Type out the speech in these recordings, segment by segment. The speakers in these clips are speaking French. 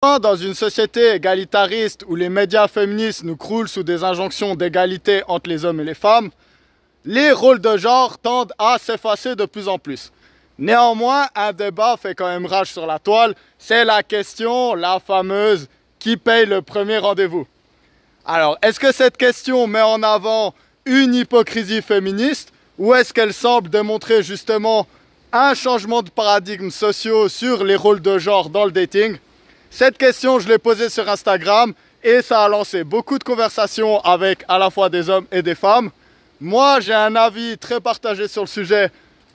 Dans une société égalitariste où les médias féministes nous croulent sous des injonctions d'égalité entre les hommes et les femmes, les rôles de genre tendent à s'effacer de plus en plus. Néanmoins, un débat fait quand même rage sur la toile, c'est la question, la fameuse, qui paye le premier rendez-vous? Alors, est-ce que cette question met en avant une hypocrisie féministe ou est-ce qu'elle semble démontrer justement un changement de paradigme social sur les rôles de genre dans le dating? Cette question, je l'ai posée sur Instagram et ça a lancé beaucoup de conversations avec à la fois des hommes et des femmes. Moi, j'ai un avis très partagé sur le sujet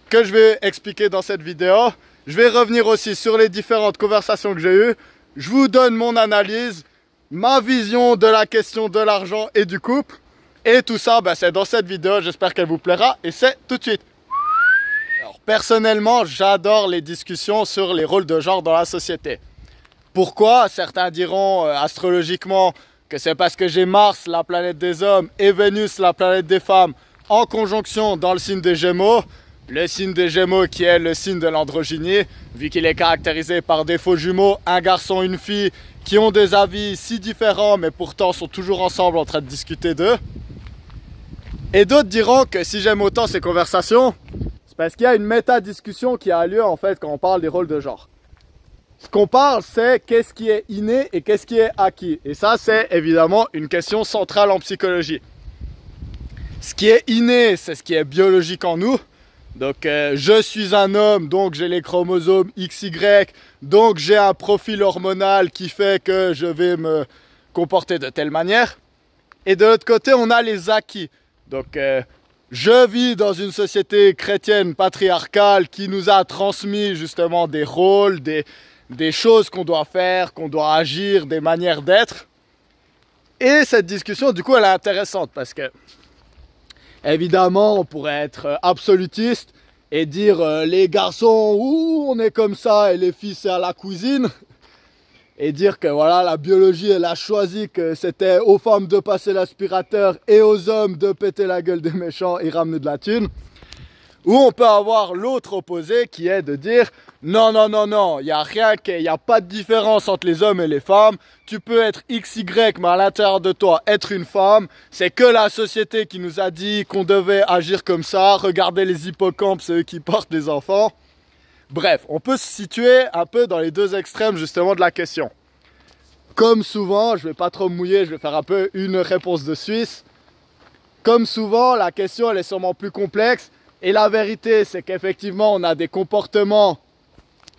que je vais expliquer dans cette vidéo. Je vais revenir aussi sur les différentes conversations que j'ai eues. Je vous donne mon analyse, ma vision de la question de l'argent et du couple. Et tout ça, c'est dans cette vidéo, j'espère qu'elle vous plaira et c'est tout de suite. Alors, personnellement, j'adore les discussions sur les rôles de genre dans la société. Pourquoi? Certains diront astrologiquement que c'est parce que j'ai Mars, la planète des hommes, et Vénus, la planète des femmes, en conjonction dans le signe des Gémeaux. Le signe des Gémeaux qui est le signe de l'androgynie, vu qu'il est caractérisé par des faux jumeaux, un garçon et une fille qui ont des avis si différents mais pourtant sont toujours ensemble en train de discuter d'eux. Et d'autres diront que si j'aime autant ces conversations, c'est parce qu'il y a une méta-discussion qui a lieu en fait quand on parle des rôles de genre. Ce qu'on parle, c'est qu'est-ce qui est inné et qu'est-ce qui est acquis. Et ça, c'est évidemment une question centrale en psychologie. Ce qui est inné, c'est ce qui est biologique en nous. Donc, je suis un homme, donc j'ai les chromosomes XY, donc j'ai un profil hormonal qui fait que je vais me comporter de telle manière. Et de l'autre côté, on a les acquis. Donc, je vis dans une société chrétienne patriarcale qui nous a transmis justement des rôles, des choses qu'on doit faire, qu'on doit agir, des manières d'être. Et cette discussion, du coup, elle est intéressante parce que, évidemment, on pourrait être absolutiste et dire les garçons, ouh, on est comme ça et les filles, c'est à la cuisine. Et dire que voilà, la biologie, elle a choisi que c'était aux femmes de passer l'aspirateur et aux hommes de péter la gueule des méchants et ramener de la thune. Ou on peut avoir l'autre opposé qui est de dire non, non, non, non, il n'y a rien, il n'y a pas de différence entre les hommes et les femmes. Tu peux être XY, mais à l'intérieur de toi, être une femme. C'est que la société qui nous a dit qu'on devait agir comme ça. Regardez les hippocampes, c'est eux qui portent les enfants. Bref, on peut se situer un peu dans les deux extrêmes justement de la question. Comme souvent, je ne vais pas trop me mouiller, je vais faire un peu une réponse de Suisse. Comme souvent, la question elle est sûrement plus complexe. Et la vérité, c'est qu'effectivement, on a des comportements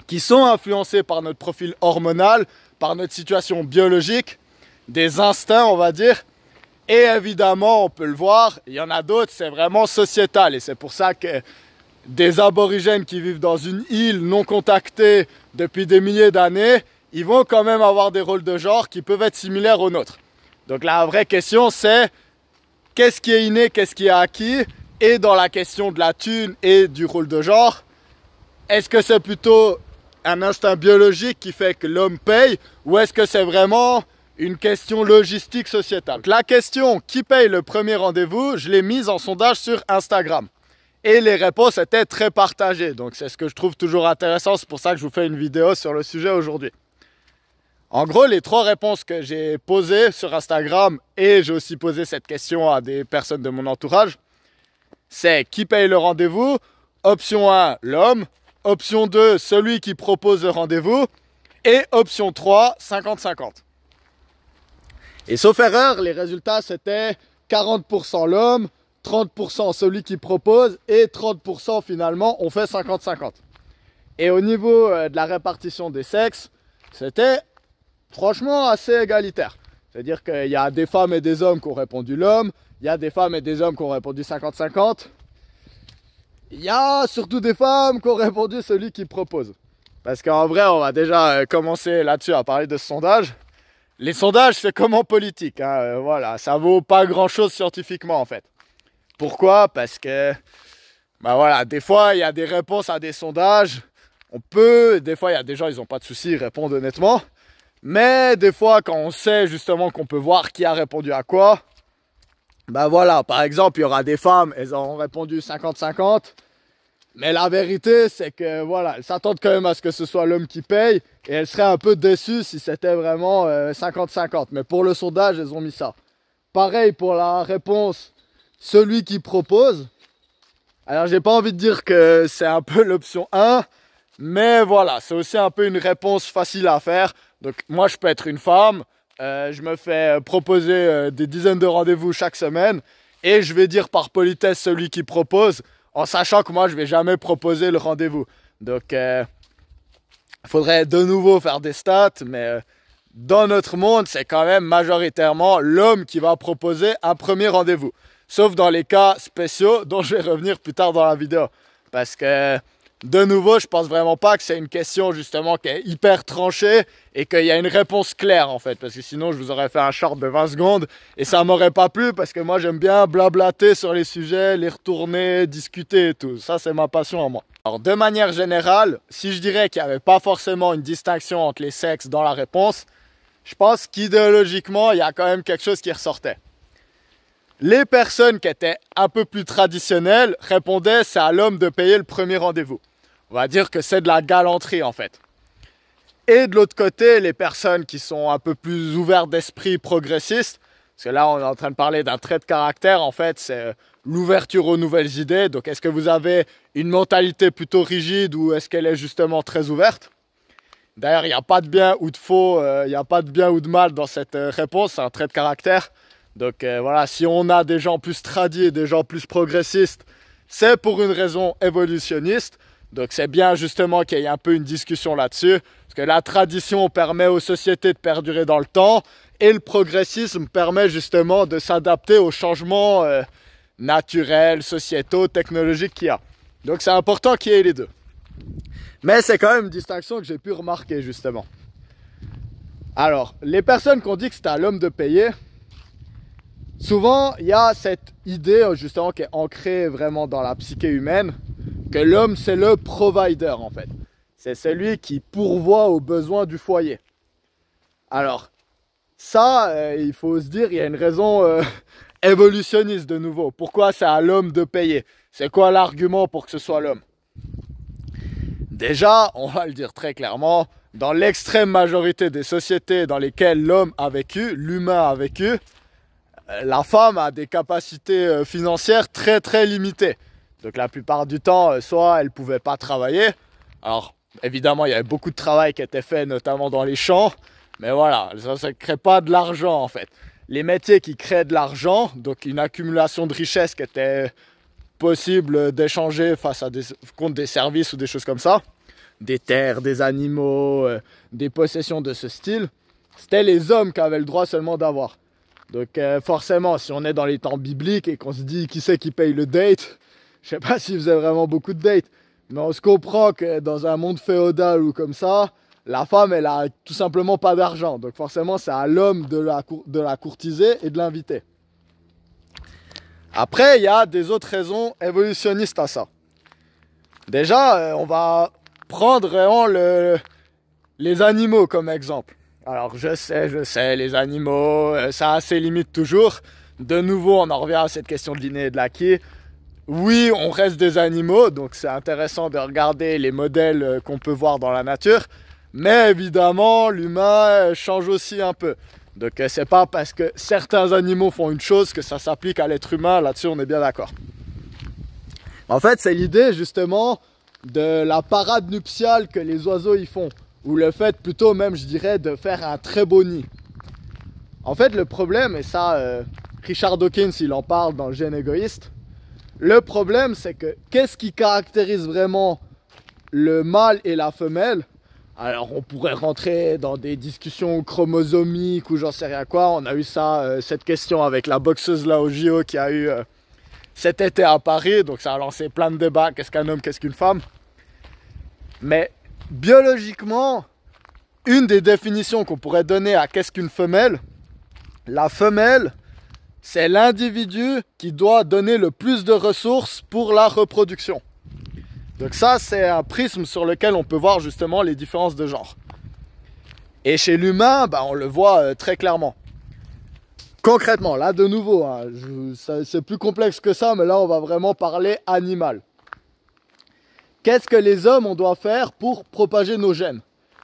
qui sont influencés par notre profil hormonal, par notre situation biologique, des instincts, on va dire. Et évidemment, on peut le voir, il y en a d'autres, c'est vraiment sociétal. Et c'est pour ça que des aborigènes qui vivent dans une île non contactée depuis des milliers d'années, ils vont quand même avoir des rôles de genre qui peuvent être similaires aux nôtres. Donc la vraie question, c'est qu'est-ce qui est inné, qu'est-ce qui est acquis? Et dans la question de la thune et du rôle de genre, est-ce que c'est plutôt un instinct biologique qui fait que l'homme paye ou est-ce que c'est vraiment une question logistique sociétale? Donc, la question qui paye le premier rendez-vous, je l'ai mise en sondage sur Instagram. Et les réponses étaient très partagées. Donc c'est ce que je trouve toujours intéressant, c'est pour ça que je vous fais une vidéo sur le sujet aujourd'hui. En gros, les trois réponses que j'ai posées sur Instagram, et j'ai aussi posé cette question à des personnes de mon entourage, c'est qui paye le rendez-vous? Option 1, l'homme. Option 2, celui qui propose le rendez-vous. Et option 3, 50-50. Et sauf erreur, les résultats c'était 40% l'homme, 30% celui qui propose et 30% finalement on fait 50-50. Et au niveau de la répartition des sexes, c'était franchement assez égalitaire. C'est-à-dire qu'il y a des femmes et des hommes qui ont répondu l'homme, il y a des femmes et des hommes qui ont répondu 50-50. Il y a surtout des femmes qui ont répondu celui qui propose. Parce qu'en vrai, on va déjà commencer là-dessus à parler de ce sondage. Les sondages, c'est comme en politique. Voilà, ça vaut pas grand-chose scientifiquement en fait. Pourquoi? Parce que, voilà, des fois, il y a des réponses à des sondages. Des fois, il y a des gens, ils n'ont pas de soucis, ils répondent honnêtement. Mais des fois, quand on sait justement qu'on peut voir qui a répondu à quoi, voilà, par exemple, il y aura des femmes, elles auront répondu 50-50. Mais la vérité, c'est que voilà, elles s'attendent quand même à ce que ce soit l'homme qui paye. Et elles seraient un peu déçues si c'était vraiment 50-50. Mais pour le sondage, elles ont mis ça. Pareil pour la réponse, celui qui propose. Alors j'ai pas envie de dire que c'est un peu l'option 1. Mais voilà, c'est aussi un peu une réponse facile à faire. Donc moi, je peux être une femme. Je me fais proposer des dizaines de rendez-vous chaque semaine. Et je vais dire par politesse celui qui propose, en sachant que moi, je vais jamais proposer le rendez-vous. Donc, il faudrait de nouveau faire des stats, mais dans notre monde, c'est quand même majoritairement l'homme qui va proposer un premier rendez-vous. Sauf dans les cas spéciaux dont je vais revenir plus tard dans la vidéo. Parce que, de nouveau, je pense vraiment pas que c'est une question justement qui est hyper tranchée et qu'il y a une réponse claire en fait. Parce que sinon, je vous aurais fait un short de 20 secondes et ça m'aurait pas plu parce que moi, j'aime bien blablater sur les sujets, les retourner, discuter et tout. Ça, c'est ma passion à moi. Alors, de manière générale, si je dirais qu'il n'y avait pas forcément une distinction entre les sexes dans la réponse, je pense qu'idéologiquement, il y a quand même quelque chose qui ressortait. Les personnes qui étaient un peu plus traditionnelles répondaient c'est à l'homme de payer le premier rendez-vous. On va dire que c'est de la galanterie en fait. Et de l'autre côté, les personnes qui sont un peu plus ouvertes d'esprit, progressistes, parce que là on est en train de parler d'un trait de caractère en fait, c'est l'ouverture aux nouvelles idées. Donc est-ce que vous avez une mentalité plutôt rigide ou est-ce qu'elle est justement très ouverte? D'ailleurs, il n'y a pas de bien ou de faux, il n'y a pas de bien ou de mal dans cette réponse, c'est un trait de caractère. Donc voilà, si on a des gens plus tradis et des gens plus progressistes, c'est pour une raison évolutionniste. Donc c'est bien justement qu'il y ait un peu une discussion là-dessus. Parce que la tradition permet aux sociétés de perdurer dans le temps. Et le progressisme permet justement de s'adapter aux changements naturels, sociétaux, technologiques qu'il y a. Donc c'est important qu'il y ait les deux. Mais c'est quand même une distinction que j'ai pu remarquer justement. Alors, les personnes qui ont dit que c'était à l'homme de payer, souvent il y a cette idée justement qui est ancrée vraiment dans la psyché humaine, que l'homme c'est le provider en fait. C'est celui qui pourvoit aux besoins du foyer. Alors, ça, il faut se dire, il y a une raison évolutionniste de nouveau. Pourquoi c'est à l'homme de payer? C'est quoi l'argument pour que ce soit l'homme? Déjà, on va le dire très clairement, dans l'extrême majorité des sociétés dans lesquelles l'homme a vécu, l'humain a vécu, la femme a des capacités financières très très limitées. Donc la plupart du temps, soit elle ne pouvait pas travailler. Alors évidemment, il y avait beaucoup de travail qui était fait, notamment dans les champs. Mais voilà, ça ne crée pas de l'argent en fait. Les métiers qui créent de l'argent, donc une accumulation de richesse qui était possible d'échanger contre des services ou des choses comme ça, des terres, des animaux, des possessions de ce style, c'était les hommes qui avaient le droit seulement d'avoir. Donc forcément, si on est dans les temps bibliques et qu'on se dit qui c'est qui paye le date, je sais pas s'ils faisaient vraiment beaucoup de dates, mais on se comprend que dans un monde féodal ou comme ça, la femme, elle a tout simplement pas d'argent. Donc forcément, c'est à l'homme de la courtiser et de l'inviter. Après, il y a des autres raisons évolutionnistes à ça. Déjà, on va prendre vraiment les animaux comme exemple. Alors je sais, les animaux, ça a ses limites toujours. De nouveau, on en revient à cette question de l'inné et de l'acquis. Oui, on reste des animaux, donc c'est intéressant de regarder les modèles qu'on peut voir dans la nature. Mais évidemment, l'humain change aussi un peu. Donc c'est pas parce que certains animaux font une chose que ça s'applique à l'être humain, là-dessus on est bien d'accord. En fait, c'est l'idée justement de la parade nuptiale que les oiseaux y font. Ou le fait plutôt même, je dirais, de faire un très beau nid. En fait, le problème, et ça, Richard Dawkins, il en parle dans Le gène égoïste. Le problème, c'est que qu'est-ce qui caractérise vraiment le mâle et la femelle? Alors, on pourrait rentrer dans des discussions chromosomiques ou j'en sais rien quoi. On a eu ça, cette question avec la boxeuse là au JO qui a eu cet été à Paris. Donc, ça a lancé plein de débats. Qu'est-ce qu'un homme, qu'est-ce qu'une femme? Mais biologiquement, une des définitions qu'on pourrait donner à qu'est-ce qu'une femelle, la femelle, c'est l'individu qui doit donner le plus de ressources pour la reproduction. Donc ça, c'est un prisme sur lequel on peut voir justement les différences de genre. Et chez l'humain, on le voit très clairement. Concrètement, là de nouveau, c'est plus complexe que ça, mais là on va vraiment parler animal. qu'est-ce que les hommes on doit faire pour propager nos gènes?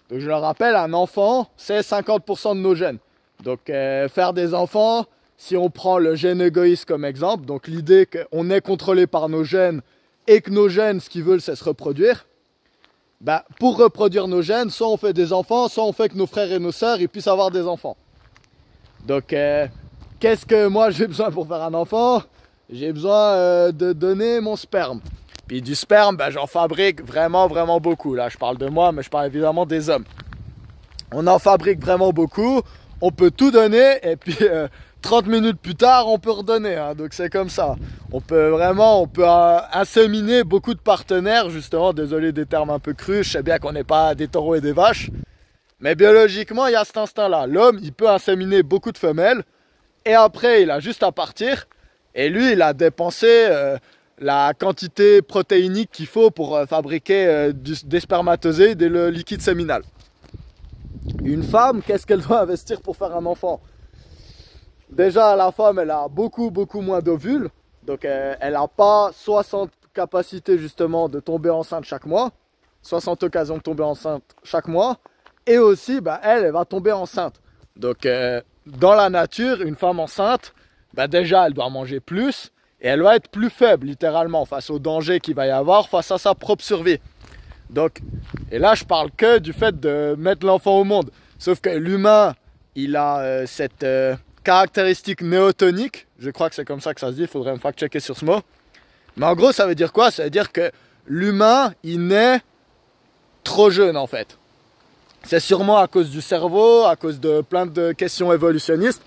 Donc je le rappelle, un enfant, c'est 50% de nos gènes. Donc faire des enfants, si on prend le gène égoïste comme exemple, donc l'idée qu'on est contrôlé par nos gènes et que nos gènes, ce qu'ils veulent, c'est se reproduire. Bah, pour reproduire nos gènes, soit on fait des enfants, soit on fait que nos frères et nos sœurs ils puissent avoir des enfants. Donc qu'est-ce que moi j'ai besoin pour faire un enfant? J'ai besoin de donner mon sperme. Puis du sperme, ben, j'en fabrique vraiment beaucoup. Là, je parle de moi, mais je parle évidemment des hommes. On en fabrique vraiment beaucoup. On peut tout donner et puis 30 minutes plus tard, on peut redonner. Hein, donc c'est comme ça. On peut inséminer beaucoup de partenaires. Justement, désolé des termes un peu crus. Je sais bien qu'on n'est pas des taureaux et des vaches. Mais biologiquement, il y a cet instinct-là. L'homme, il peut inséminer beaucoup de femelles. Et après, il a juste à partir. Et lui, il a dépensé la quantité protéinique qu'il faut pour fabriquer des spermatozoïdes et le liquide séminal. Une femme, qu'est-ce qu'elle doit investir pour faire un enfant? Déjà, la femme, elle a beaucoup moins d'ovules. Donc, elle n'a pas 60 capacités justement de tomber enceinte chaque mois. 60 occasions de tomber enceinte chaque mois. Et aussi, bah, elle va tomber enceinte. Donc, dans la nature, une femme enceinte, bah, déjà, elle doit manger plus. Et elle va être plus faible, littéralement, face au danger qu'il va y avoir, face à sa propre survie. Donc, et là, je parle que du fait de mettre l'enfant au monde. Sauf que l'humain, il a cette caractéristique néotonique. Je crois que c'est comme ça que ça se dit, il faudrait me fact-checker sur ce mot. Mais en gros, ça veut dire quoi? Ça veut dire que l'humain, il naît trop jeune, en fait. C'est sûrement à cause du cerveau, à cause de plein de questions évolutionnistes.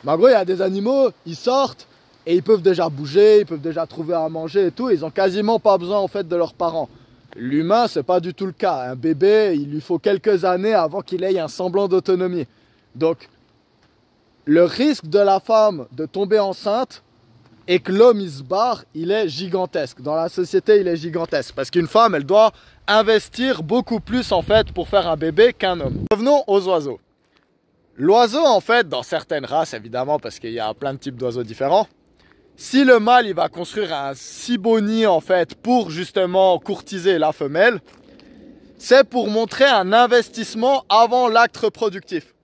Mais en gros, il y a des animaux, ils sortent, et ils peuvent déjà bouger, ils peuvent déjà trouver à manger et tout. Ils ont quasiment pas besoin en fait de leurs parents. L'humain, c'est pas du tout le cas. Un bébé, il lui faut quelques années avant qu'il ait un semblant d'autonomie. Donc, le risque de la femme de tomber enceinte et que l'homme il se barre, il est gigantesque. Dans la société, il est gigantesque. Parce qu'une femme, elle doit investir beaucoup plus en fait pour faire un bébé qu'un homme. Revenons aux oiseaux. L'oiseau, en fait, dans certaines races, évidemment, parce qu'il y a plein de types d'oiseaux différents, si le mâle il va construire un si beau nid en fait pour justement courtiser la femelle, c'est pour montrer un investissement avant l'acte reproductif.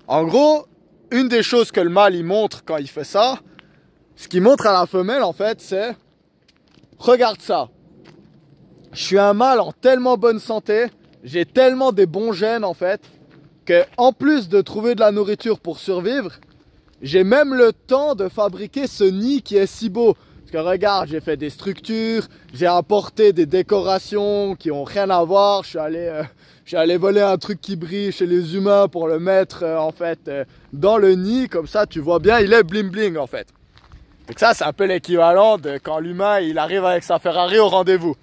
En gros, une des choses que le mâle il montre quand il fait ça, ce qu'il montre à la femelle en fait, c'est regarde ça. Je suis un mâle en tellement bonne santé, j'ai tellement des bons gènes en fait, que en plus de trouver de la nourriture pour survivre, j'ai même le temps de fabriquer ce nid qui est si beau. Parce que regarde, j'ai fait des structures, j'ai apporté des décorations qui ont rien à voir. Je suis allé voler un truc qui brille chez les humains pour le mettre en fait dans le nid. Comme ça, tu vois bien, il est bling bling en fait. Donc ça, c'est un peu l'équivalent de quand l'humain il arrive avec sa Ferrari au rendez-vous.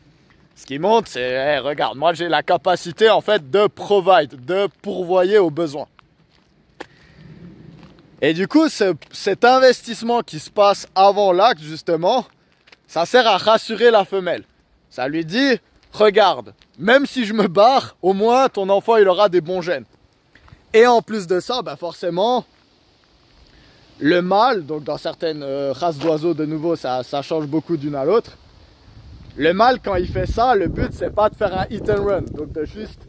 Ce qui montre, c'est, hey, regarde, moi j'ai la capacité en fait de provide, de pourvoyer aux besoins. Et du coup, cet investissement qui se passe avant l'acte, justement, ça sert à rassurer la femelle. Ça lui dit, regarde, même si je me barre, au moins ton enfant, il aura des bons gènes. Et en plus de ça, ben forcément, le mâle, donc dans certaines races d'oiseaux, de nouveau, ça change beaucoup d'une à l'autre. Le mâle, quand il fait ça, le but, c'est pas de faire un hit and run, donc de juste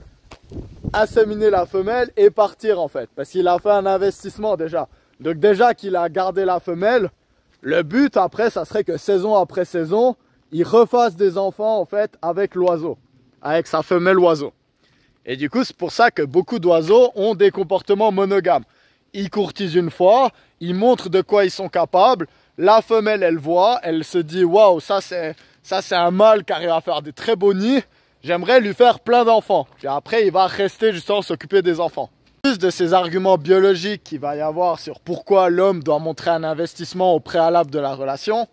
inséminer la femelle et partir en fait, parce qu'il a fait un investissement déjà. Donc déjà qu'il a gardé la femelle, le but après, ça serait que saison après saison, il refasse des enfants en fait avec l'oiseau, avec sa femelle oiseau. Et du coup, c'est pour ça que beaucoup d'oiseaux ont des comportements monogames. Ils courtisent une fois, ils montrent de quoi ils sont capables, la femelle elle voit, elle se dit waouh, ça c'est un mâle qui arrive à faire des très beaux nids, j'aimerais lui faire plein d'enfants. Puis après, il va rester justement s'occuper des enfants. Plus de ces arguments biologiques qu'il va y avoir sur pourquoi l'homme doit montrer un investissement au préalable de la relation,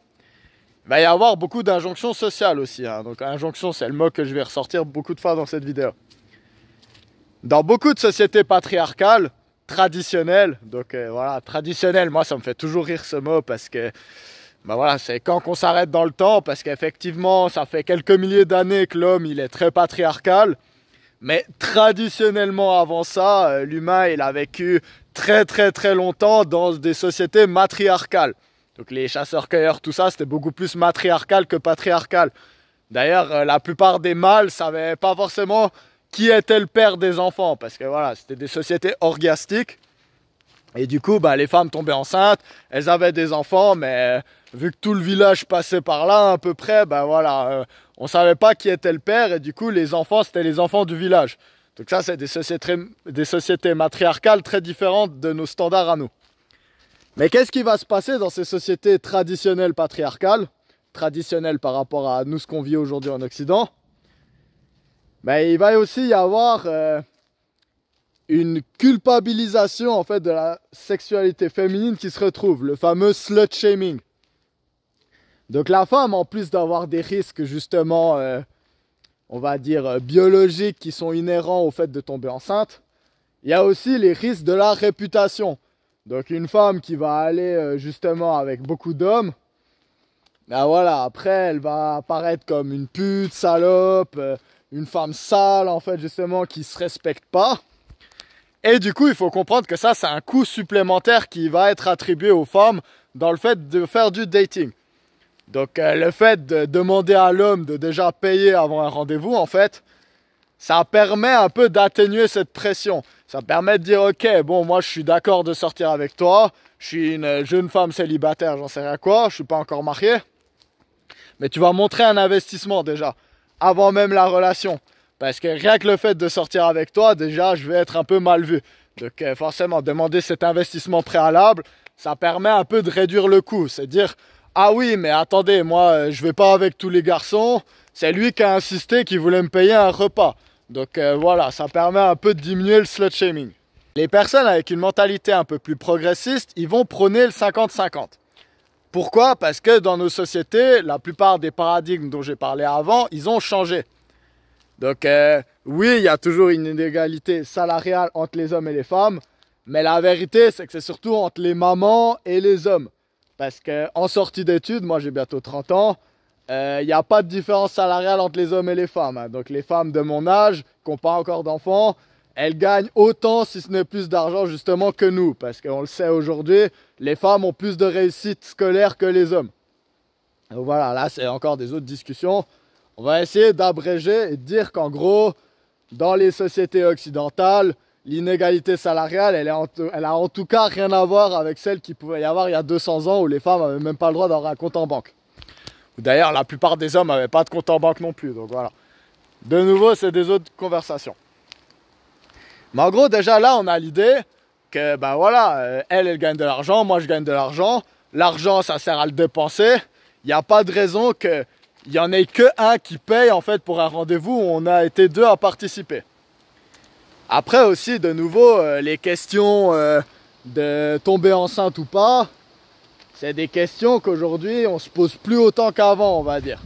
il va y avoir beaucoup d'injonctions sociales aussi. Hein. Donc injonction, c'est le mot que je vais ressortir beaucoup de fois dans cette vidéo. Dans beaucoup de sociétés patriarcales, traditionnelles, donc voilà, traditionnelles, moi ça me fait toujours rire ce mot parce que ben voilà, c'est quand qu'on s'arrête dans le temps, parce qu'effectivement ça fait quelques milliers d'années que l'homme il est très patriarcal. Mais traditionnellement avant ça, l'humain il a vécu très longtemps dans des sociétés matriarcales. Donc les chasseurs-cueilleurs, tout ça, c'était beaucoup plus matriarcal que patriarcal. D'ailleurs, la plupart des mâles ne savaient pas forcément qui était le père des enfants, parce que voilà, c'était des sociétés orgiastiques. Et du coup, bah, les femmes tombaient enceintes, elles avaient des enfants, mais vu que tout le village passait par là à peu près, bah voilà, on savait pas qui était le père, et du coup, les enfants, c'était les enfants du village. Donc ça, c'est des sociétés matriarcales très différentes de nos standards à nous. Mais qu'est-ce qui va se passer dans ces sociétés traditionnelles patriarcales, traditionnelles par rapport à nous, ce qu'on vit aujourd'hui en Occident? Ben, il va aussi y avoir une culpabilisation en fait de la sexualité féminine qui se retrouve, le fameux slut shaming. Donc la femme, en plus d'avoir des risques justement, on va dire biologiques qui sont inhérents au fait de tomber enceinte, il y a aussi les risques de la réputation. Donc une femme qui va aller justement avec beaucoup d'hommes, ben voilà, après elle va apparaître comme une pute, salope, une femme sale en fait justement qui se respecte pas. Et du coup il faut comprendre que ça c'est un coût supplémentaire qui va être attribué aux femmes dans le fait de faire du dating. Donc le fait de demander à l'homme de déjà payer avant un rendez-vous en fait, ça permet un peu d'atténuer cette pression. Ça permet de dire ok, bon moi je suis d'accord de sortir avec toi, je suis une jeune femme célibataire, j'en sais rien quoi, je suis pas encore marié. Mais tu vas montrer un investissement déjà, avant même la relation. Parce que rien que le fait de sortir avec toi, déjà je vais être un peu mal vu. Donc forcément, demander cet investissement préalable, ça permet un peu de réduire le coût. C'est dire, ah oui mais attendez, moi je vais pas avec tous les garçons, c'est lui qui a insisté qu'il voulait me payer un repas. Donc voilà, ça permet un peu de diminuer le slut shaming. Les personnes avec une mentalité un peu plus progressiste, ils vont prôner le 50-50. Pourquoi? Parce que dans nos sociétés, la plupart des paradigmes dont j'ai parlé avant, ils ont changé. Donc oui, il y a toujours une inégalité salariale entre les hommes et les femmes, mais la vérité, c'est que c'est surtout entre les mamans et les hommes. Parce qu'en sortie d'études, moi j'ai bientôt 30 ans, il n'y a pas de différence salariale entre les hommes et les femmes. Hein. Donc les femmes de mon âge, qui n'ont pas encore d'enfants, elles gagnent autant, si ce n'est plus d'argent justement que nous. Parce qu'on le sait aujourd'hui, les femmes ont plus de réussite scolaire que les hommes. Donc voilà, là c'est encore des autres discussions. On va essayer d'abréger et de dire qu'en gros, dans les sociétés occidentales, l'inégalité salariale, elle a en tout cas rien à voir avec celle qu'il pouvait y avoir il y a 200 ans où les femmes n'avaient même pas le droit d'avoir un compte en banque. D'ailleurs, la plupart des hommes n'avaient pas de compte en banque non plus. Donc voilà. De nouveau, c'est des autres conversations. Mais en gros, déjà là, on a l'idée que, ben voilà, elle gagne de l'argent, moi je gagne de l'argent. L'argent, ça sert à le dépenser. Il n'y a pas de raison qu'il n'y en ait qu'un qui paye en fait pour un rendez-vous où on a été deux à participer. Après aussi, de nouveau, les questions de tomber enceinte ou pas, c'est des questions qu'aujourd'hui on se pose plus autant qu'avant, on va dire.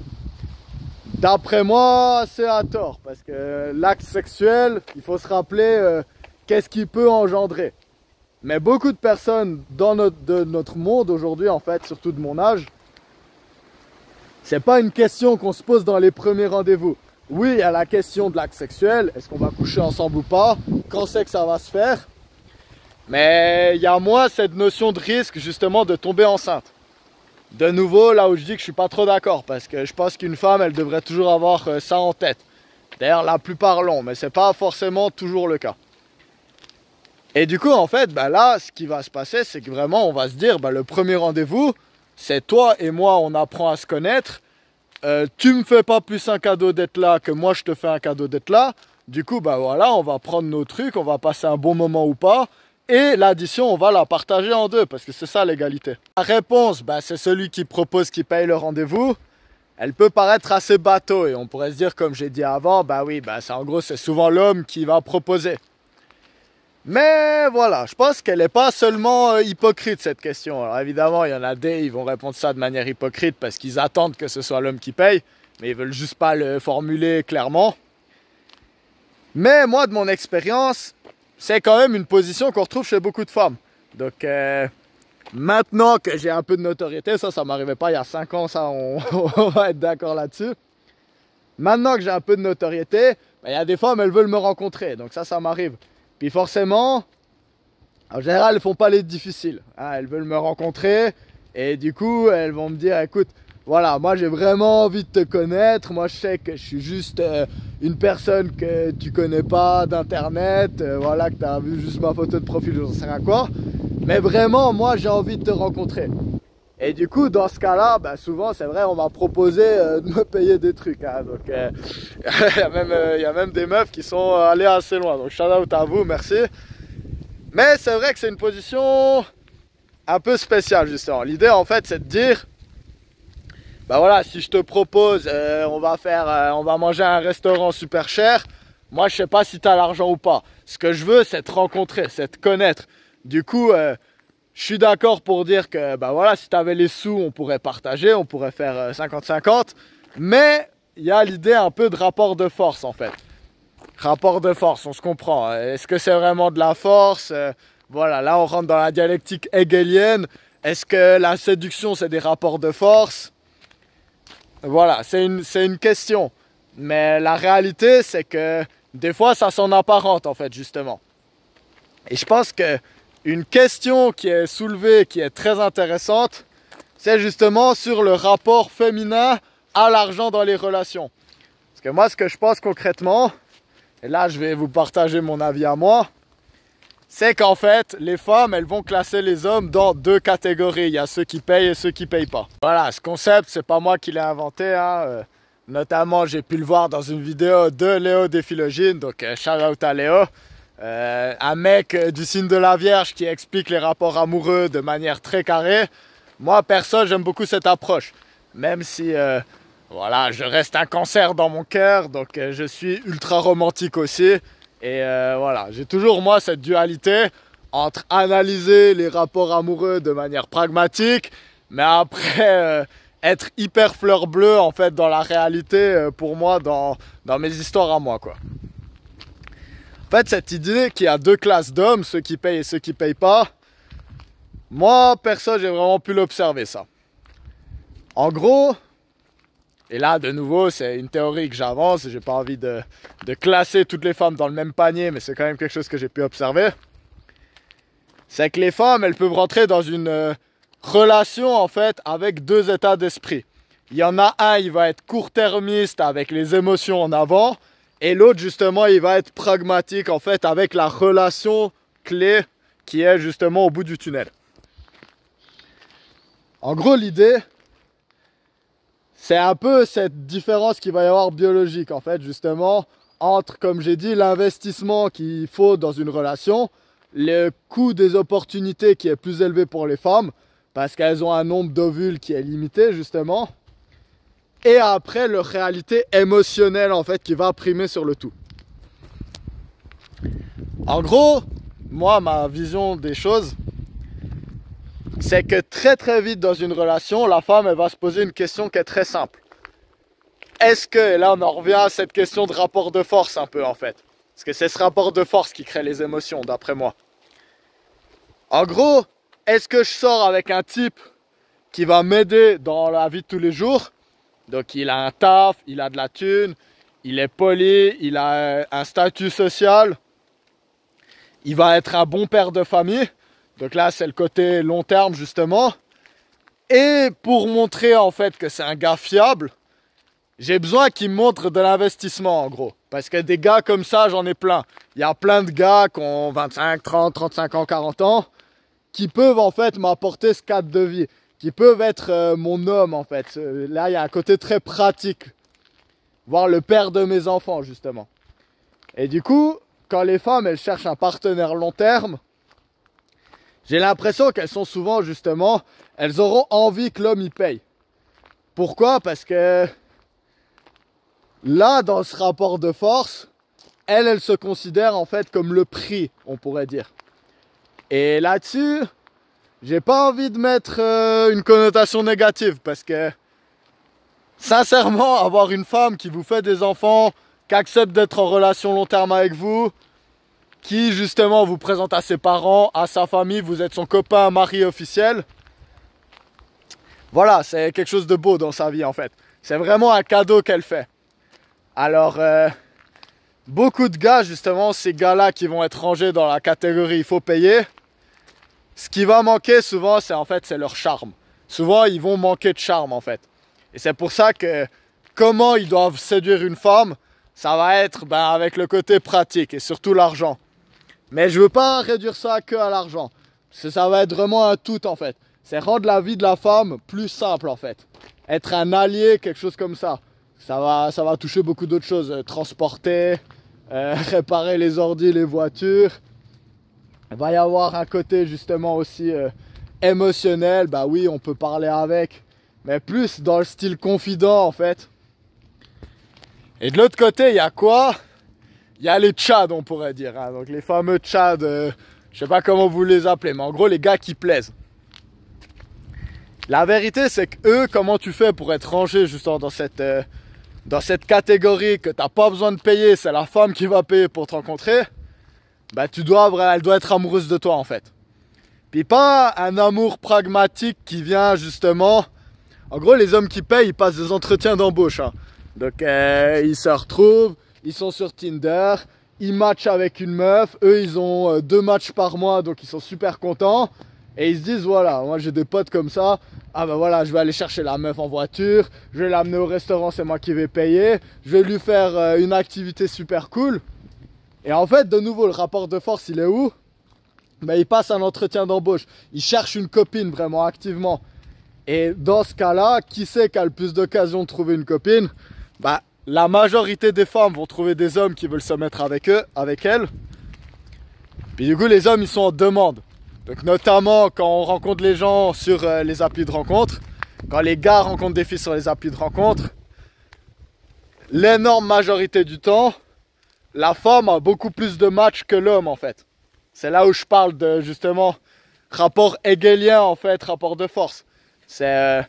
D'après moi, c'est à tort, parce que l'acte sexuel, il faut se rappeler qu'est-ce qu'il peut engendrer. Mais beaucoup de personnes dans notre monde aujourd'hui, en fait, surtout de mon âge, c'est pas une question qu'on se pose dans les premiers rendez-vous. Oui, il y a la question de l'acte sexuel, est-ce qu'on va coucher ensemble ou pas, quand c'est que ça va se faire. Mais il y a moins cette notion de risque justement de tomber enceinte. De nouveau, là où je dis que je suis pas trop d'accord, parce que je pense qu'une femme, elle devrait toujours avoir ça en tête. D'ailleurs, la plupart l'ont, mais c'est pas forcément toujours le cas. Et du coup, en fait, bah là, ce qui va se passer, c'est que vraiment, on va se dire, bah, le premier rendez-vous, c'est toi et moi, on apprend à se connaître. Tu me fais pas plus un cadeau d'être là que moi, je te fais un cadeau d'être là. Du coup, bah voilà, on va prendre nos trucs, on va passer un bon moment ou pas. Et l'addition, on va la partager en deux, parce que c'est ça l'égalité. La réponse, bah, c'est celui qui propose qui paye le rendez-vous. Elle peut paraître assez bateau, et on pourrait se dire, comme j'ai dit avant, bah oui, bah, en gros, c'est souvent l'homme qui va proposer. Mais voilà, je pense qu'elle n'est pas seulement hypocrite, cette question. Alors évidemment, il y en a des, ils vont répondre ça de manière hypocrite, parce qu'ils attendent que ce soit l'homme qui paye, mais ils veulent juste pas le formuler clairement. Mais moi, de mon expérience, c'est quand même une position qu'on retrouve chez beaucoup de femmes. Donc maintenant que j'ai un peu de notoriété, ça m'arrivait pas il y a 5 ans, ça on va être d'accord là-dessus. Maintenant que j'ai un peu de notoriété, il y a des femmes, elles veulent me rencontrer, donc ça m'arrive. Puis forcément, en général, elles font pas les difficiles. Hein, elles veulent me rencontrer et du coup, elles vont me dire, écoute, voilà, moi j'ai vraiment envie de te connaître. Moi je sais que je suis juste une personne que tu connais pas d'internet, voilà, que tu as vu juste ma photo de profil, je ne sais rien quoi. Mais vraiment, moi j'ai envie de te rencontrer. Et du coup, dans ce cas-là, bah, souvent, c'est vrai, on m'a proposé de me payer des trucs. Hein, donc, il y a même des meufs qui sont allées assez loin. Donc, shout out à vous, merci. Mais c'est vrai que c'est une position un peu spéciale, justement. L'idée, en fait, c'est de dire, bah voilà, si je te propose, on va manger à un restaurant super cher. Moi, je sais pas si tu as l'argent ou pas. Ce que je veux, c'est te rencontrer, c'est te connaître. Du coup, je suis d'accord pour dire que bah voilà, si tu avais les sous, on pourrait partager, on pourrait faire 50-50. Mais il y a l'idée un peu de rapport de force en fait. Rapport de force, on se comprend. Est-ce que c'est vraiment de la force? Voilà, là on rentre dans la dialectique hegelienne. Est-ce que la séduction c'est des rapports de force? Voilà, c'est une question. Mais la réalité c'est que des fois ça s'en apparente en fait justement. Et je pense que une question qui est soulevée, qui est très intéressante, c'est justement sur le rapport féminin à l'argent dans les relations. Parce que moi, ce que je pense concrètement, et là je vais vous partager mon avis à moi, c'est qu'en fait, les femmes, elles vont classer les hommes dans deux catégories. Il y a ceux qui payent et ceux qui payent pas. Voilà, ce concept, c'est pas moi qui l'ai inventé, hein. Notamment, j'ai pu le voir dans une vidéo de Léo des Philogènes, donc shout out à Léo. Un mec du signe de la Vierge qui explique les rapports amoureux de manière très carrée. Moi, perso, j'aime beaucoup cette approche. Même si, voilà, je reste un cancer dans mon cœur, donc je suis ultra romantique aussi. Et voilà, j'ai toujours, moi, cette dualité entre analyser les rapports amoureux de manière pragmatique, mais après, être hyper fleur bleue, en fait, dans la réalité, pour moi, dans mes histoires à moi, quoi. En fait, cette idée qu'il y a deux classes d'hommes, ceux qui payent et ceux qui payent pas, moi, perso, j'ai vraiment pu l'observer, ça. En gros, et là, de nouveau, c'est une théorie que j'avance, j'ai pas envie de classer toutes les femmes dans le même panier, mais c'est quand même quelque chose que j'ai pu observer. C'est que les femmes, elles peuvent rentrer dans une relation, en fait, avec deux états d'esprit. Il y en a un, il va être court-termiste avec les émotions en avant, et l'autre, justement, il va être pragmatique, en fait, avec la relation clé qui est justement au bout du tunnel. En gros, l'idée, c'est un peu cette différence qu'il va y avoir biologique, en fait, justement, entre, comme j'ai dit, l'investissement qu'il faut dans une relation, le coût des opportunités qui est plus élevé pour les femmes, parce qu'elles ont un nombre d'ovules qui est limité, justement, et après leur réalité émotionnelle en fait qui va primer sur le tout. En gros, moi ma vision des choses, c'est que très vite dans une relation, la femme elle va se poser une question qui est très simple. Est-ce que, et là on en revient à cette question de rapport de force un peu en fait, parce que c'est ce rapport de force qui crée les émotions d'après moi. En gros, est-ce que je sors avec un type qui va m'aider dans la vie de tous les jours? Donc il a un taf, il a de la thune, il est poli, il a un statut social, il va être un bon père de famille. Donc là c'est le côté long terme justement. Et pour montrer en fait que c'est un gars fiable, j'ai besoin qu'il me montre de l'investissement en gros. Parce que des gars comme ça j'en ai plein. Il y a plein de gars qui ont 25, 30, 35 ans, 40 ans qui peuvent en fait m'apporter ce cadre de vie. Qui peuvent être mon homme en fait. Là il y a un côté très pratique, voire le père de mes enfants justement. Et du coup, quand les femmes elles cherchent un partenaire long terme, j'ai l'impression qu'elles sont souvent justement, elles auront envie que l'homme y paye. Pourquoi? Parce que là dans ce rapport de force, elles se considèrent en fait comme le prix, on pourrait dire. Et là-dessus, j'ai pas envie de mettre une connotation négative parce que sincèrement, avoir une femme qui vous fait des enfants, qui accepte d'être en relation long terme avec vous, qui justement vous présente à ses parents, à sa famille, vous êtes son copain, mari officiel. Voilà, c'est quelque chose de beau dans sa vie en fait. C'est vraiment un cadeau qu'elle fait. Alors, beaucoup de gars justement, ces gars-là qui vont être rangés dans la catégorie il faut payer, ce qui va manquer souvent, c'est leur charme. Souvent, ils vont manquer de charme en fait. Et c'est pour ça que comment ils doivent séduire une femme, ça va être avec le côté pratique et surtout l'argent. Mais je veux pas réduire ça que à l'argent. Parce que ça va être vraiment un tout en fait. C'est rendre la vie de la femme plus simple en fait. Être un allié, quelque chose comme ça. Ça va toucher beaucoup d'autres choses. Transporter, réparer les ordis, les voitures. Il va y avoir un côté justement aussi émotionnel. Bah oui, on peut parler avec. Mais plus dans le style confident en fait. Et de l'autre côté, il y a quoi? Il y a les tchads, on pourrait dire. Hein. Donc les fameux tchads, je sais pas comment vous les appelez, mais en gros les gars qui plaisent. La vérité, c'est que eux, comment tu fais pour être rangé justement dans cette catégorie que t'as pas besoin de payer, c'est la femme qui va payer pour te rencontrer. Bah elle doit être amoureuse de toi en fait. Puis pas un amour pragmatique qui vient justement. En gros, les hommes qui payent, ils passent des entretiens d'embauche. Hein. Donc ils se retrouvent, ils sont sur Tinder, ils matchent avec une meuf, eux ils ont 2 matchs par mois, donc ils sont super contents. Et ils se disent voilà, moi j'ai des potes comme ça, ah ben voilà, je vais aller chercher la meuf en voiture, je vais l'amener au restaurant, c'est moi qui vais payer, je vais lui faire une activité super cool. Et en fait, de nouveau, le rapport de force, il est où? Ben, il passe un entretien d'embauche, il cherche une copine vraiment activement. Et dans ce cas-là, qui c'est qui a le plus d'occasion de trouver une copine? Bah, la majorité des femmes vont trouver des hommes qui veulent se mettre avec eux, avec elles. Puis du coup, les hommes, ils sont en demande. Donc notamment quand on rencontre les gens sur les applis de rencontre, quand les gars rencontrent des filles sur les applis de rencontre, l'énorme majorité du temps, la femme a beaucoup plus de matchs que l'homme en fait. C'est là où je parle de justement rapport hegelien en fait, rapport de force. C'est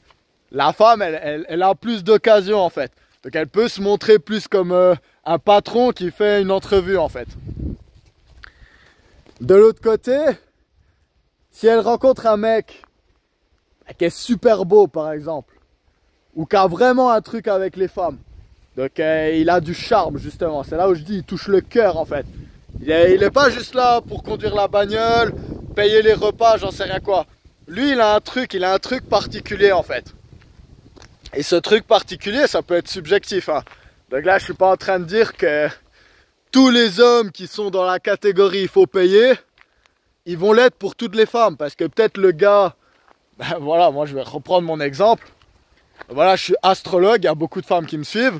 la femme, elle a plus d'occasions en fait. Donc elle peut se montrer plus comme un patron qui fait une entrevue en fait. De l'autre côté, si elle rencontre un mec qui est super beau par exemple, ou qui a vraiment un truc avec les femmes, donc il a du charme justement, c'est là où je dis il touche le cœur en fait. Il est pas juste là pour conduire la bagnole, payer les repas, j'en sais rien quoi. Lui il a un truc particulier en fait. Et ce truc particulier, ça peut être subjectif. Hein. Donc là, je suis pas en train de dire que tous les hommes qui sont dans la catégorie il faut payer, ils vont l'être pour toutes les femmes. Parce que peut-être le gars, ben voilà, moi je vais reprendre mon exemple. Voilà, je suis astrologue, il y a beaucoup de femmes qui me suivent.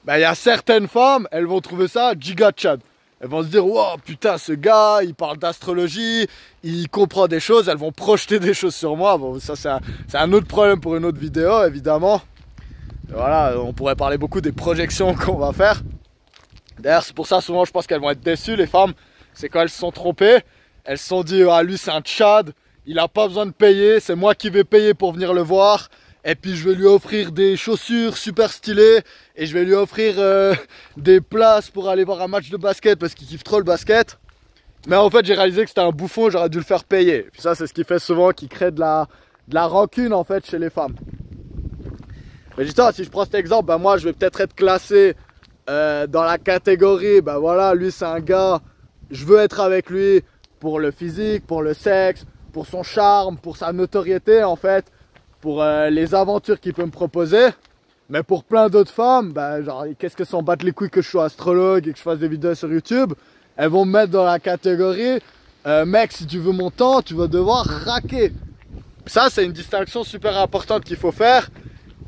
Ben il y a certaines femmes, elles vont trouver ça giga tchad. Elles vont se dire, wow, putain, ce gars, il parle d'astrologie, il comprend des choses, elles vont projeter des choses sur moi. Bon, ça, c'est un autre problème pour une autre vidéo, évidemment. Et voilà, on pourrait parler beaucoup des projections qu'on va faire. D'ailleurs, c'est pour ça, souvent, je pense qu'elles vont être déçues, les femmes. C'est quand elles se sont trompées. Elles se sont dit, ah, lui, c'est un tchad, il n'a pas besoin de payer, c'est moi qui vais payer pour venir le voir. Et puis je vais lui offrir des chaussures super stylées. Et je vais lui offrir des places pour aller voir un match de basket parce qu'il kiffe trop le basket. Mais en fait j'ai réalisé que c'était un bouffon, j'aurais dû le faire payer. Et puis ça c'est ce qui fait souvent, qui crée de la rancune en fait chez les femmes. Mais justement si je prends cet exemple, ben moi je vais peut-être être classé dans la catégorie, ben voilà, lui c'est un gars, je veux être avec lui pour le physique, pour le sexe, pour son charme, pour sa notoriété en fait. Pour les aventures qu'il peut me proposer. Mais pour plein d'autres femmes, bah, genre, qu'est-ce que s'en battent les couilles que je sois astrologue et que je fasse des vidéos sur YouTube. Elles vont me mettre dans la catégorie mec, si tu veux mon temps, tu vas devoir raquer. Ça, c'est une distinction super importante qu'il faut faire.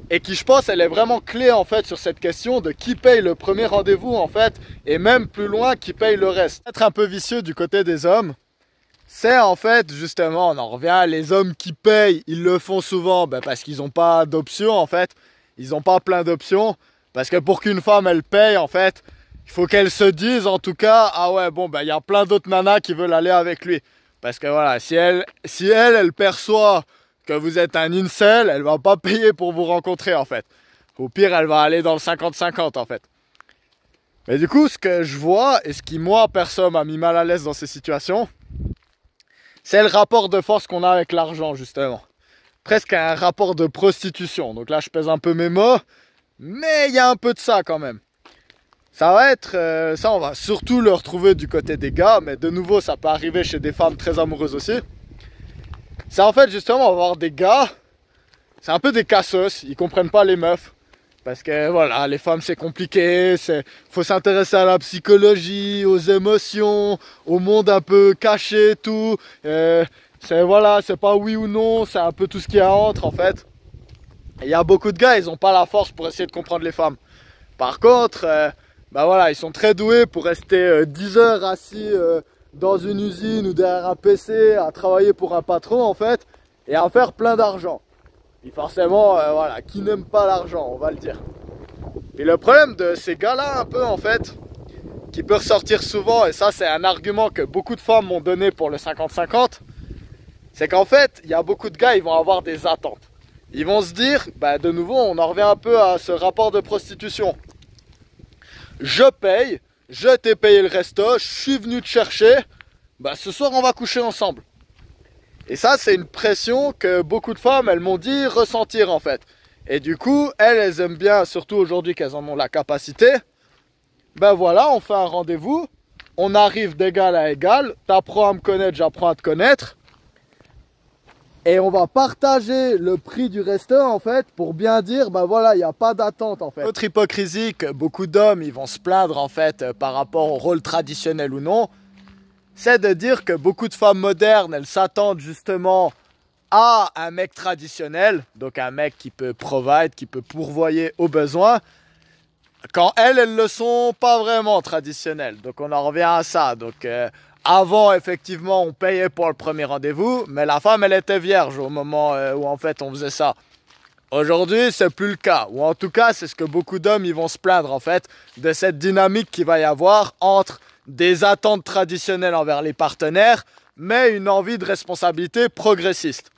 Et qui, je pense, elle est vraiment clé en fait sur cette question de qui paye le premier rendez-vous en fait. Et même plus loin, qui paye le reste. Être un peu vicieux du côté des hommes. C'est en fait, justement, on en revient, les hommes qui payent, ils le font souvent parce qu'ils n'ont pas d'options en fait. Ils n'ont pas plein d'options. Parce que pour qu'une femme, elle paye en fait, il faut qu'elle se dise en tout cas, ah ouais, bon, il y a plein d'autres nanas qui veulent aller avec lui. Parce que voilà, si elle perçoit que vous êtes un incel, elle va pas payer pour vous rencontrer en fait. Au pire, elle va aller dans le 50-50 en fait. Mais du coup, ce que je vois, et ce qui moi, perso, m'a mis mal à l'aise dans ces situations, c'est le rapport de force qu'on a avec l'argent, justement. Presque un rapport de prostitution. Donc là, je pèse un peu mes mots, mais il y a un peu de ça quand même. Ça va être... ça, on va surtout le retrouver du côté des gars, mais de nouveau, ça peut arriver chez des femmes très amoureuses aussi. C'est en fait, justement, on va avoir des gars c'est un peu des cassos, ils comprennent pas les meufs. Parce que voilà, les femmes c'est compliqué, faut s'intéresser à la psychologie, aux émotions, au monde un peu caché, tout. Voilà, c'est pas oui ou non, c'est un peu tout ce qu'il y a entre en fait. Il y a beaucoup de gars, ils ont pas la force pour essayer de comprendre les femmes. Par contre, bah voilà, ils sont très doués pour rester 10 heures assis dans une usine ou derrière un PC à travailler pour un patron en fait et à faire plein d'argent. Et forcément, voilà, qui n'aime pas l'argent, on va le dire. Et le problème de ces gars-là, un peu en fait, qui peut ressortir souvent, et ça c'est un argument que beaucoup de femmes m'ont donné pour le 50-50, c'est qu'en fait, il y a beaucoup de gars, ils vont avoir des attentes. Ils vont se dire, bah de nouveau, on en revient un peu à ce rapport de prostitution. Je paye, je t'ai payé le resto, je suis venu te chercher, bah ce soir on va coucher ensemble. Et ça, c'est une pression que beaucoup de femmes, elles m'ont dit ressentir en fait. Et du coup, elles aiment bien, surtout aujourd'hui qu'elles en ont la capacité. Ben voilà, on fait un rendez-vous, on arrive d'égal à égal, t'apprends à me connaître, j'apprends à te connaître. Et on va partager le prix du resto en fait pour bien dire, ben voilà, il n'y a pas d'attente en fait. Autre hypocrisie que beaucoup d'hommes, ils vont se plaindre en fait par rapport au rôle traditionnel ou non, c'est de dire que beaucoup de femmes modernes, elles s'attendent justement à un mec traditionnel, donc un mec qui peut provide, qui peut pourvoyer aux besoins, quand elles le sont pas vraiment traditionnelles. Donc on en revient à ça. Donc avant, effectivement, on payait pour le premier rendez-vous, mais la femme, elle était vierge au moment où en fait on faisait ça. Aujourd'hui, c'est plus le cas, ou en tout cas, c'est ce que beaucoup d'hommes ils vont se plaindre en fait, de cette dynamique qu'il va y avoir entre des attentes traditionnelles envers les partenaires, mais une envie de responsabilité progressiste.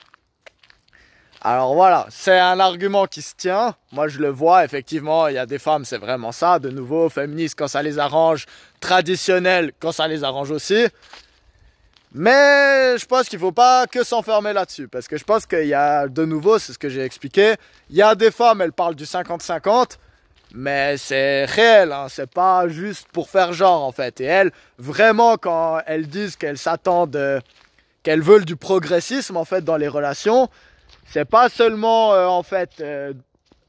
Alors voilà, c'est un argument qui se tient. Moi je le vois, effectivement, il y a des femmes, c'est vraiment ça. De nouveau, féministes quand ça les arrange, traditionnelles quand ça les arrange aussi. Mais je pense qu'il ne faut pas que s'enfermer là-dessus. Parce que je pense qu'il y a, de nouveau, c'est ce que j'ai expliqué, il y a des femmes, elles parlent du 50-50. Mais c'est réel, hein, c'est pas juste pour faire genre en fait. Et elles, vraiment, quand elles disent qu'elles s'attendent, qu'elles veulent du progressisme en fait dans les relations, c'est pas seulement en fait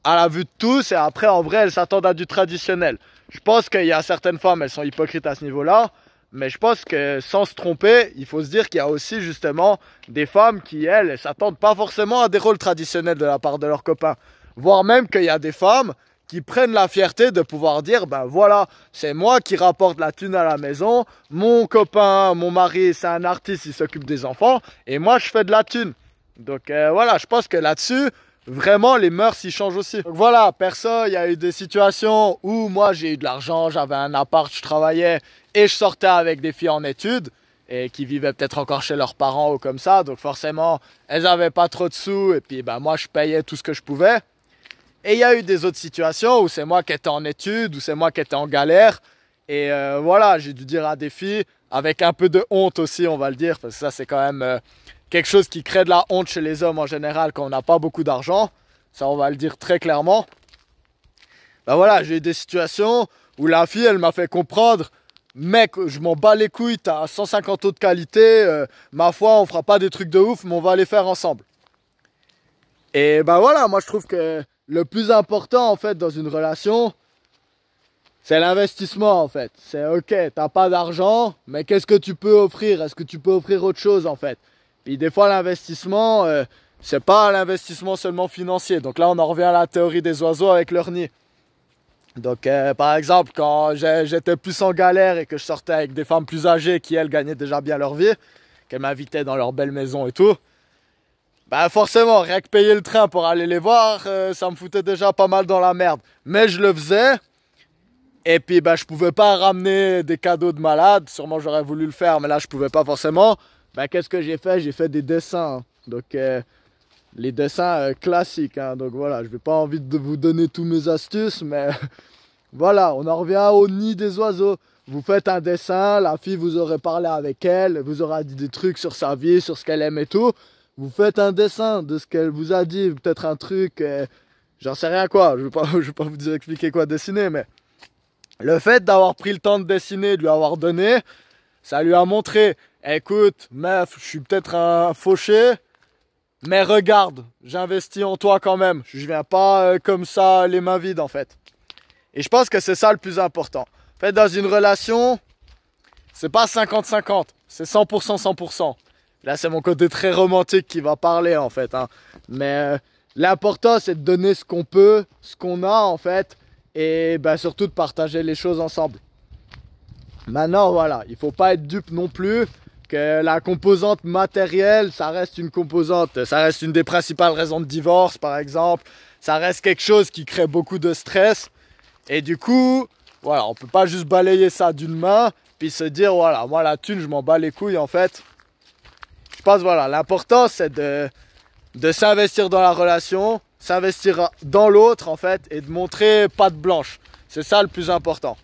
à la vue de tous, et après en vrai elles s'attendent à du traditionnel. Je pense qu'il y a certaines femmes, elles sont hypocrites à ce niveau-là, mais je pense que sans se tromper, il faut se dire qu'il y a aussi justement des femmes qui elles s'attendent pas forcément à des rôles traditionnels de la part de leurs copains. Voire même qu'il y a des femmes qui prennent la fierté de pouvoir dire, ben voilà, c'est moi qui rapporte la thune à la maison, mon copain, mon mari, c'est un artiste, il s'occupe des enfants, et moi je fais de la thune. Donc voilà, je pense que là-dessus, vraiment les mœurs, ils changent aussi. Donc voilà, perso, il y a eu des situations où moi j'ai eu de l'argent, j'avais un appart, je travaillais, et je sortais avec des filles en études, et qui vivaient peut-être encore chez leurs parents ou comme ça, donc forcément, elles n'avaient pas trop de sous, et puis ben, moi je payais tout ce que je pouvais. Et il y a eu des autres situations où c'est moi qui étais en études, où c'est moi qui étais en galère. Et voilà, j'ai dû dire à des filles, avec un peu de honte aussi, on va le dire, parce que ça c'est quand même quelque chose qui crée de la honte chez les hommes en général quand on n'a pas beaucoup d'argent. Ça, on va le dire très clairement. Ben voilà, j'ai eu des situations où la fille, elle m'a fait comprendre, mec, je m'en bats les couilles, t'as 150 euros de qualité, ma foi, on fera pas des trucs de ouf, mais on va les faire ensemble. Et ben voilà, moi je trouve que le plus important en fait dans une relation, c'est l'investissement en fait. C'est ok, t'as pas d'argent, mais qu'est-ce que tu peux offrir? Est-ce que tu peux offrir autre chose en fait? Puis des fois l'investissement, c'est pas l'investissement seulement financier. Donc là on en revient à la théorie des oiseaux avec leur nid. Donc par exemple quand j'étais plus en galère et que je sortais avec des femmes plus âgées qui elles gagnaient déjà bien leur vie, qu'elles m'invitaient dans leur belle maison et tout, bah forcément, rien que payer le train pour aller les voir, ça me foutait déjà pas mal dans la merde. Mais je le faisais, et puis bah je pouvais pas ramener des cadeaux de malade, sûrement j'aurais voulu le faire, mais là je pouvais pas forcément. Bah qu'est-ce que j'ai fait? J'ai fait des dessins, hein. Donc les dessins classiques, hein. Donc voilà, je vais pas envie de vous donner tous mes astuces, mais voilà, on en revient au nid des oiseaux. Vous faites un dessin, la fille vous aurez parlé avec elle, vous aurez dit des trucs sur sa vie, sur ce qu'elle aime et tout. Vous faites un dessin de ce qu'elle vous a dit, peut-être un truc, j'en sais rien quoi, je vais pas vous expliquer quoi dessiner, mais le fait d'avoir pris le temps de dessiner, de lui avoir donné, ça lui a montré, écoute, meuf, je suis peut-être un fauché, mais regarde, j'investis en toi quand même. Je viens pas comme ça les mains vides en fait. Et je pense que c'est ça le plus important. En fait, dans une relation, c'est pas 50-50, c'est 100% 100%. Là, c'est mon côté très romantique qui va parler en fait, hein. Mais l'important, c'est de donner ce qu'on peut, ce qu'on a en fait, et ben, surtout de partager les choses ensemble. Maintenant, voilà, il faut pas être dupe non plus que la composante matérielle, ça reste une composante, ça reste une des principales raisons de divorce par exemple. Ça reste quelque chose qui crée beaucoup de stress. Et du coup, voilà, on peut pas juste balayer ça d'une main, puis se dire, voilà, moi la thune, je m'en bats les couilles en fait. Je pense, voilà, l'important c'est de s'investir dans la relation, s'investir dans l'autre en fait, et de montrer patte blanche. C'est ça le plus important.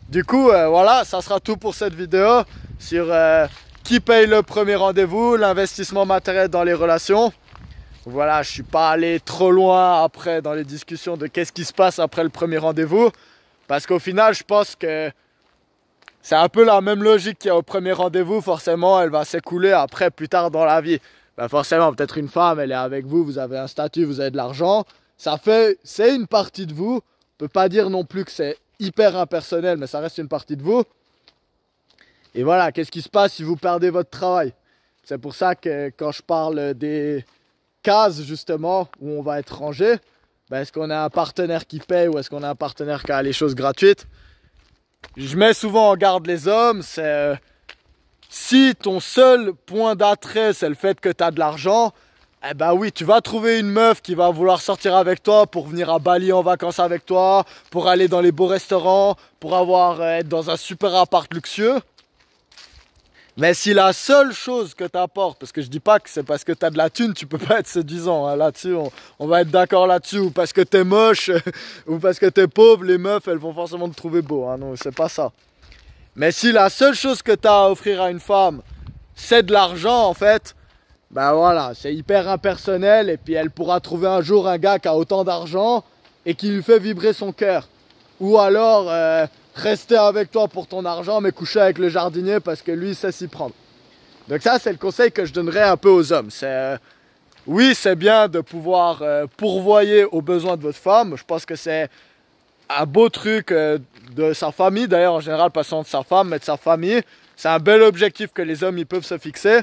Du coup, voilà, ça sera tout pour cette vidéo sur qui paye le premier rendez-vous, l'investissement matériel dans les relations. Voilà, je suis pas allé trop loin après dans les discussions de qu'est-ce qui se passe après le premier rendez-vous. Parce qu'au final, je pense que c'est un peu la même logique qu'il y a au premier rendez-vous. Forcément, elle va s'écouler après, plus tard dans la vie. Ben forcément, peut-être une femme, elle est avec vous, vous avez un statut, vous avez de l'argent. C'est une partie de vous. On peut pas dire non plus que c'est hyper impersonnel, mais ça reste une partie de vous. Et voilà, qu'est-ce qui se passe si vous perdez votre travail? C'est pour ça que quand je parle des cases justement où on va être rangé, ben est-ce qu'on a un partenaire qui paye ou est-ce qu'on a un partenaire qui a les choses gratuites? Je mets souvent en garde les hommes, c'est si ton seul point d'attrait c'est le fait que tu as de l'argent, eh ben oui, tu vas trouver une meuf qui va vouloir sortir avec toi pour venir à Bali en vacances avec toi, pour aller dans les beaux restaurants, pour être dans un super appart luxueux. Mais si la seule chose que t'apportes, parce que je dis pas que c'est parce que t'as de la thune, tu peux pas être séduisant, hein, là-dessus, on va être d'accord là-dessus, ou parce que t'es moche, ou parce que t'es pauvre, les meufs, elles vont forcément te trouver beau, hein, non, c'est pas ça. Mais si la seule chose que t'as à offrir à une femme, c'est de l'argent, en fait, ben voilà, c'est hyper impersonnel, et puis elle pourra trouver un jour un gars qui a autant d'argent, et qui lui fait vibrer son cœur. Ou alors... rester avec toi pour ton argent, mais coucher avec le jardinier parce que lui, sait s'y prendre. Donc ça, c'est le conseil que je donnerais un peu aux hommes. Oui, c'est bien de pouvoir pourvoyer aux besoins de votre femme. Je pense que c'est un beau truc de sa famille. D'ailleurs, en général, pas seulement de sa femme, mais de sa famille. C'est un bel objectif que les hommes ils peuvent se fixer.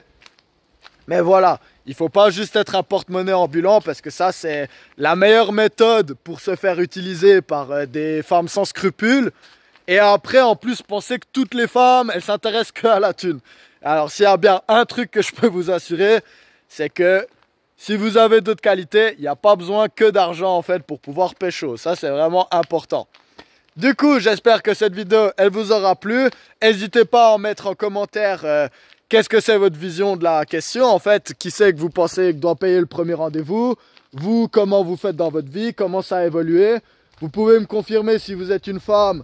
Mais voilà, il ne faut pas juste être un porte-monnaie ambulant parce que ça, c'est la meilleure méthode pour se faire utiliser par des femmes sans scrupules. Et après, en plus, penser que toutes les femmes, elles s'intéressent qu'à la thune. Alors, s'il y a bien un truc que je peux vous assurer, c'est que si vous avez d'autres qualités, il n'y a pas besoin que d'argent, en fait, pour pouvoir pécho. Ça, c'est vraiment important. Du coup, j'espère que cette vidéo, elle vous aura plu. N'hésitez pas à en mettre en commentaire qu'est-ce que c'est votre vision de la question. En fait, qui c'est que vous pensez que doit payer le premier rendez-vous? Vous, comment vous faites dans votre vie? Comment ça a évolué? Vous pouvez me confirmer si vous êtes une femme.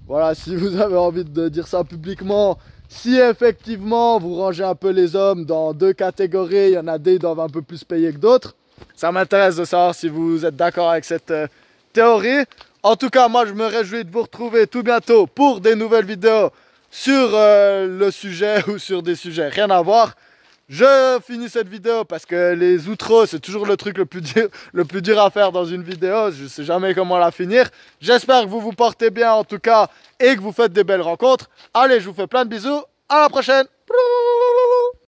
Voilà, si vous avez envie de dire ça publiquement, si effectivement vous rangez un peu les hommes dans deux catégories, il y en a des qui doivent un peu plus payer que d'autres. Ça m'intéresse de savoir si vous êtes d'accord avec cette théorie. En tout cas, moi je me réjouis de vous retrouver tout bientôt pour des nouvelles vidéos sur le sujet ou sur des sujets rien à voir. Je finis cette vidéo parce que les outros, c'est toujours le truc le plus dur à faire dans une vidéo. Je ne sais jamais comment la finir. J'espère que vous vous portez bien en tout cas et que vous faites des belles rencontres. Allez, je vous fais plein de bisous. À la prochaine.